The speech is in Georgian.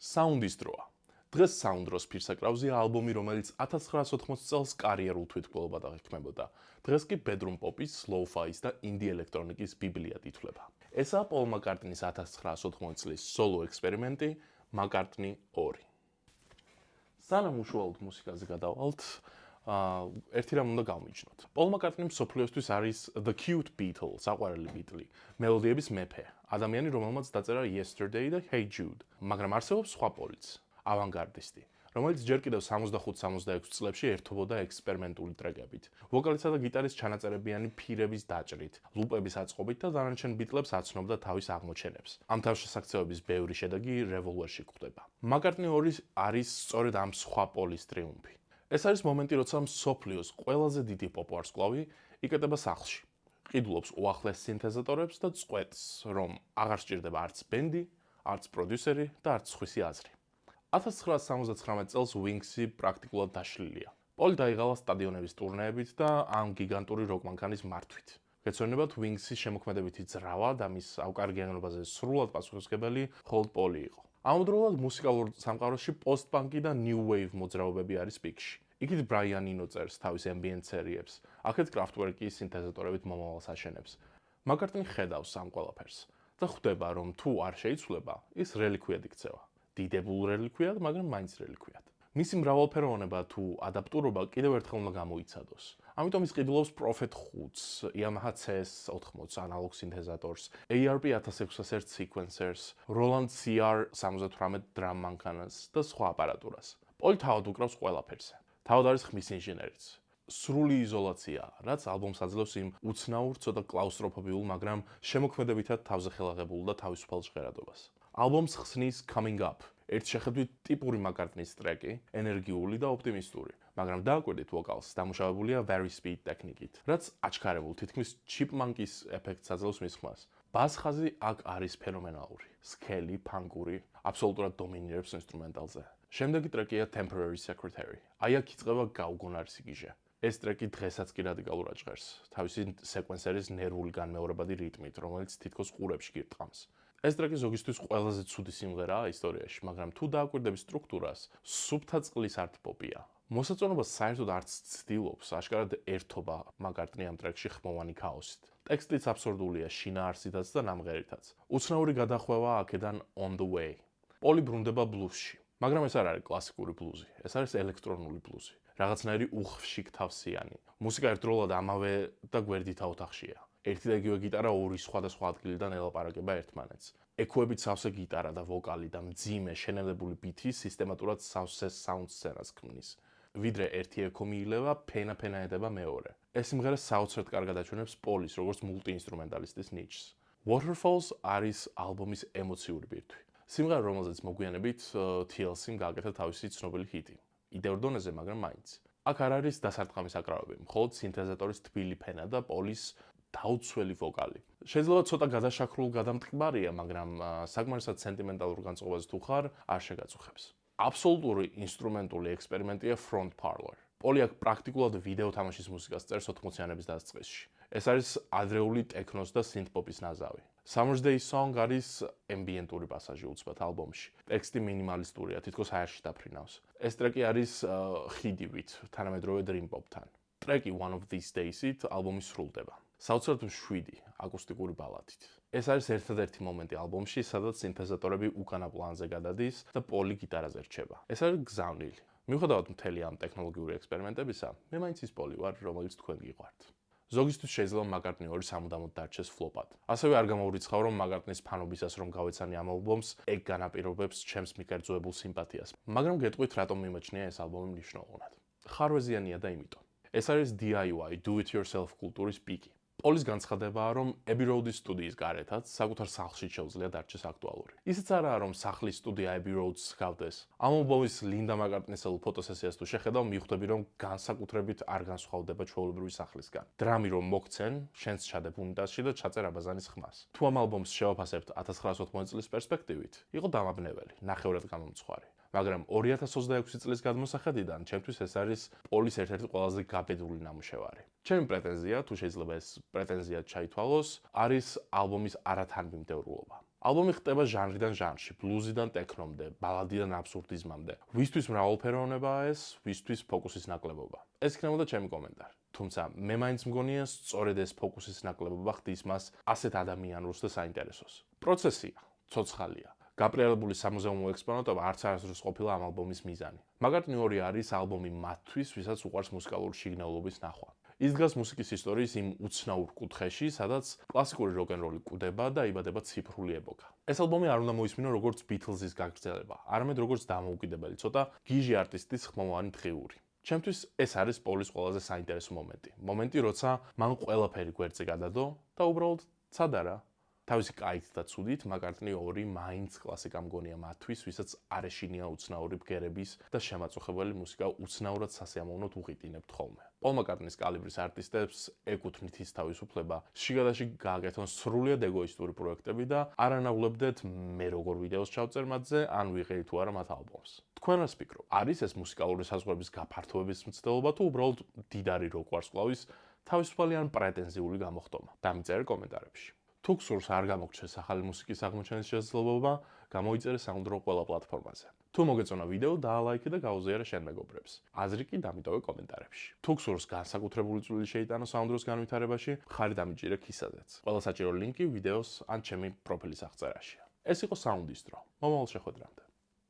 საუნდის დროა. დღეს საუნდროს ფირსაკრავზია ალბომი, რომელიც 1980 წელს კარიერულ თვითმკვლელობად აღიქმებოდა. დღეს კი bedroom pop-ის, lo-fi-ის და indie ელექტრონიკის ბიბლიად ითვლება. ესაა პოლ მაკარტნის 1980 წლის სოლო ექსპერიმენტი McCartney 2. სანამ უშუალოდ მუსიკაზე გადავალთ, ერთი რამ უნდა გავმიჯნოთ. პოლ მაკარტნი მსოფლიოსთვის არის The Cute Beatle, საყვარელი ბიტლი, მელოდიების მეფე, ადამიანი, რომელმაც დაწერა Yesterday და Hey Jude, მაგრამ არსებობს სხვა პოლიც, ავანგარდისტი, რომელიც ჯერ კიდევ 65-66 წლებში ერთობოდა ექსპერიმენტული ტრეკებით, ვოკალისა და გიტარის ჩანაწერებიანი ფირების დაჭრით, ლუპების აწყობით და დანარჩენ ბიტლებს აცნობდა თავის აღმოჩენებს. ამ თავშესაქცევების ბევრი შედეგი Revolver-ში გვხვდება. McCartney 2 არის სწორედ ამ სხვა პოლის ტრიუმფი. ეს არის მომენტი, როცა მსოფლიოს ყველაზე დიდი პოპ-ვარსკვლავი იკეტება სახლში. ყიდულობს უახლეს სინთეზატორებს და წყვეტს, რომ აღარ სჭირდება არც ბენდი, არც პროდიუსერი და არც სხვისი აზრი. 1979 წელს Wings-ი პრაქტიკულად დაშლილია. პოლი დაიღალა სტადიონების ტურნეებით და ამ გიგანტური როკ-მანქანის მართვით. გეცნობათ Wings-ის შემოქმედებითი ძრავა და მის ავკარგიანობაზე სრულად პასუხისმგებელი მხოლოდ პოლი იყო. ამავდროულად მუსიკალურ სამყაროში post-punk და new wave მოძრაობები არის პიკში. იქით ბრაიან ინო წერს თავის ambient სერიებს, აქეთ Kraftwerk-ის სინთეზატორებით მომავალს აშენებს. McCartney ხედავს ამ ყველაფერს და ხვდება, რომ თუ არ შეიცვლება, ის რელიკვიად იქცევა. დიდებულ რელიკვიად, მაგრამ მაინც რელიკვიად. მისი მრავალფეროვნება თუ ადაპტურობა კიდევ ერთხელ უნდა გამოიცადოს. ამიტომ ის ყიდულობს Prophet 5-ს, Yamaha CS80 ანალოგ სინთეზატორს, ARP 1601 sequencers, Roland CR78 drum მანქანას და სხვა აპარატურას. პოლი თავად უკრავს ყველაფერზე. თავად არის ხმის ინჟინერიც. სრული იზოლაციაა, რაც ალბომს აძლევს იმ უცნაურ, ცოტა კლაუსტროფობიულ, მაგრამ შემოქმედებითად თავზე ხელაღებულ და თავისუფალ ჟღერადობას. ალბომს ხსნის Coming Up, ერთ შეხედვით ტიპური McCartney-ის ტრეკი, ენერგიული და ოპტიმისტური, მაგრამ დააკვირდით ვოკალს, დამუშავებულია Very Speed ტექნიკით, რაც აჩქარებულ თითქმის chipmunk-ის ეფექტს აძლევს მის ხმას. ბას ხაზი აქ არის ფენომენალური, სქელი, ფანკური, აბსოლუტურად დომინირებს ინსტრუმენტალზე. შემდეგი ტრეკია Temporary Secretary. აი აქ იწყება გაუგონარი სიგიჟე. ეს ტრეკი დღესაც კი რადიკალურად ჟღერს, თავისი სეკვენსერის ნერვული განმეორებადი რიტმით, რომელიც თითქოს ყურებში გირტყამს. ეს ტრეკი ზოგისთვის ყველაზე ცუდი სიმღერაა ისტორიაში, მაგრამ თუ დააკვირდები სტრუქტურას, სუფთა წყლის არტ-პოპია. მოსაწონობას საერთოდ არც ცდილობს, აშკარად ერთობა McCartney ამ ტრეკში ხმოვანი ქაოსით. ტექსტიც აბსურდულია შინაარსითაც და ნამღერითაც. უცნაური გადახვევა აქედან On the Way. პოლი ბრუნდება ბლუზში, მაგრამ ეს არ არის კლასიკური ბლუზი, ეს არის ელექტრონული ბლუზი. რაღაცნაირი უხშიქ თავსიანი. მუსიკა ერთდროულად ამავე და გვერდითა ოთახშია. ერთი და იგივე გიტარა ორი სხვადასხვა ადგილიდან ელაპარაკება ერთმანეთს. ექოებით სავსე გიტარა და ვოკალი და მძიმე შენელებული ბითი სისტემატურად სავსე საუნდ სცენას ქმნის. ვიდრე ერთი ექო მიილევა, ფენა ედება მეორე. ეს სიმღერა საოცრად კარგად აჩვენებს პოლის როგორც მულტიინსტრუმენტალისტის ნიჩს. Waterfalls არის ალბომის ემოციური ბირთვი. სიმღერა, რომელზეც მოგვიანებით TLC-მ გააკეთა თავისი ცნობილი ჰიტი. იდეურ დონეზე, მაგრამ მაინც. აქ არ არის დასარტყამის აკრავები, მხოლოდ სინთეზატორის თბილი ფენა და პოლის დაუცველი ვოკალი. შეიძლება ცოტა გადაშაქრულ გადამტკბარია, მაგრამ საკმარისად სენტიმენტალურ განწყობაზე თუ ხარ, არ შეგაწუხებს. აბსოლუტური ინსტრუმენტული ექსპერიმენტია Front Parlour. პოლი აქ პრაქტიკულად ვიდეო თამაშის მუსიკას წერს 80-იანების დასაწყისში. ეს არის ადრეული ტექნოს და სინთ-პოპის ნაზავი. Summer's Day Song არის ემბიენტური პასაჟი უცბად ალბომში. ტექსტი მინიმალისტურია, თითქოს აერში დაფრინავს. ეს ტრეკი არის ხიდივით, თანამედროვე Dream Pop-თან. ტრეკი One of These Days-ით ალბომი სრულდება. საოცრად მშვიდი, აკუსტიკური ბალადით. ეს არის ერთადერთი მომენტი ალბომში, სადაც სინთეზატორები უკანა პლანზე გადადის და პოლი გიტარაზე რჩება. ეს არის გზავნილი. მიუხედავად მთელი ამ ტექნოლოგიური ექსპერიმენტებისა, მე მაინც ის პოლი ვარ, რომელიც თქვენ გიყვართ. ზოგისთვის შეიძლება McCartney 2 სამუდამოდ დარჩეს ფლოპად. ასევე არ გამოვრიცხავ, რომ McCartney-ს ფანობისას რომ გავეცანი ამ ალბომს, ეგ განაპირობებს ჩემს მიკერძოებულ სიმპათიას. მაგრამ გეტყვით, რატომ მიმაჩნია ეს ალბომი მნიშვნელოვნად. ხარვეზიანია და იმიტომ. ეს არის DIY, do it yourself კულტურის პიკი. პოლის განცხადებაა, რომ Abbey Road-ის სტუდიის გარეთაც საკუთარ სახლში შეუძლია დარჩეს აქტუალური. ისიც არაა, რომ სახლის სტუდია Abbey Road-ს ჰგავდეს. ამ ალბომის ლინდა McCartney-სელ ფოტოსესიას თუ შეხედავ, მიხვდები, რომ განსაკუთრებით არ განსხვავდება ჩვეულებრივი სახლისგან. დრამი რომ მოგცენ, შენს ჩადებ უნიტაზში და ჩაწერ აბაზანის ხმას. თუ ამ ალბომს შევაფასებთ 1980 წლის პერსპექტივით, იყო დამაბნეველი, ნახევრად გამომცხვარი. მაგრამ 2026 წლის გადმოსახედიდან ჩემთვის ეს არის პოლის ერთ-ერთი ყველაზე გაბედული ნამუშევარი. ჩემი პრეტენზია, თუ შეიძლება ეს პრეტენზია ჩაითვალოს, არის ალბომის არათანმიმდევრულობა. ალბომი ხდება ჟანრიდან ჟანრში, ბლუზიდან ტექნომდე, ბალადიდან აბსურდიზმამდე. ვისთვის მრავალფეროვნებაა ეს, ვისთვის ფოკუსის ნაკლებობა. ეს იქნებოდა ჩემი კომენტარი. თუმცა მე მაინც მგონია, სწორედ ეს ფოკუსის ნაკლებობა ხდის მას ასეთ ადამიანურს და საინტერესოს. პროცესია, ცოცხალია. გაპრიალებული სამუზეუმო ექსპონატობა არც არასდროს ყოფილა ამ ალბომის მიზანი. მაგალითად, მეორე არის ალბომი მათთვის, ვისაც უყვარს მუსიკალური შიგნეულობის ნახვა. ის დგას მუსიკის ისტორიის იმ უცნაურ კუთხეში, სადაც კლასიკური როკ-ენ-როლი კვდება და იბადება ციფრული ეპოქა. ეს ალბომი არ უნდა მოისმინო როგორც ბითლზის გაგრძელება, არამედ როგორც დამოუკიდებელი, ცოტა გიჟი არტისტის ხმოვანი დღიური. ჩემთვის ეს არის პოლის ყველაზე საინტერესო მომენტი. მომენტი, როცა მან ყველაფერი გვერდზე გადადო და უბრალოდ ცადარა. თავისი კაით და ცუდით, მაკარტნი 2 მაინც კლასიკა მგონია მათთვის, ვისაც არ ეშინია უცნაური ბგერების და შემაწუხებელი მუსიკა უცნაურად სასიამოვნოდ უღიტინებთ ხოლმე. პოლ მაკარტნის კალიბრის არტისტებს ეკუთვნით ის თავისუფლება, შიგადაშიგ გააკეთონ სრულიად ეგოისტური პროექტები და არ ანავლებდეთ მე როგორ ვიდეოს ჩავწერ მათზე, ან ვიღე თუ არა მათ ალბომს. თქვენ რას ფიქრობთ? არის ეს მუსიკალური საზღვრების გაფართოების მცდელობა თუ უბრალოდ დიდარი როკ ვარსკვლავის თავისუფალი ან პრეტენზიული გამოხტომა? დამიწერე კომენტარებში. თუ გსურს არ გამოგჩეს ახალი მუსიკის აღმოჩენის შესაძლებლობა, გამოიწერე SoundRO ყველა პლატფორმაზე. თუ მოგეწონა ვიდეო, დაალაიქე და გაუზიარე შენ მეგობრებს. აზრი კი დამიტოვე კომენტარებში. თუ გსურს განსაკუთრებული წვლილი შეიტანო SoundRO-ს განვითარებაში, ხარი დამიჭირე ქისაზეც. ყველა საჭირო ლინკი ვიდეოს ან ჩემი პროფილის აღწერაშია. ეს იყო Soundistro. მომავალ შეხვედრამდე.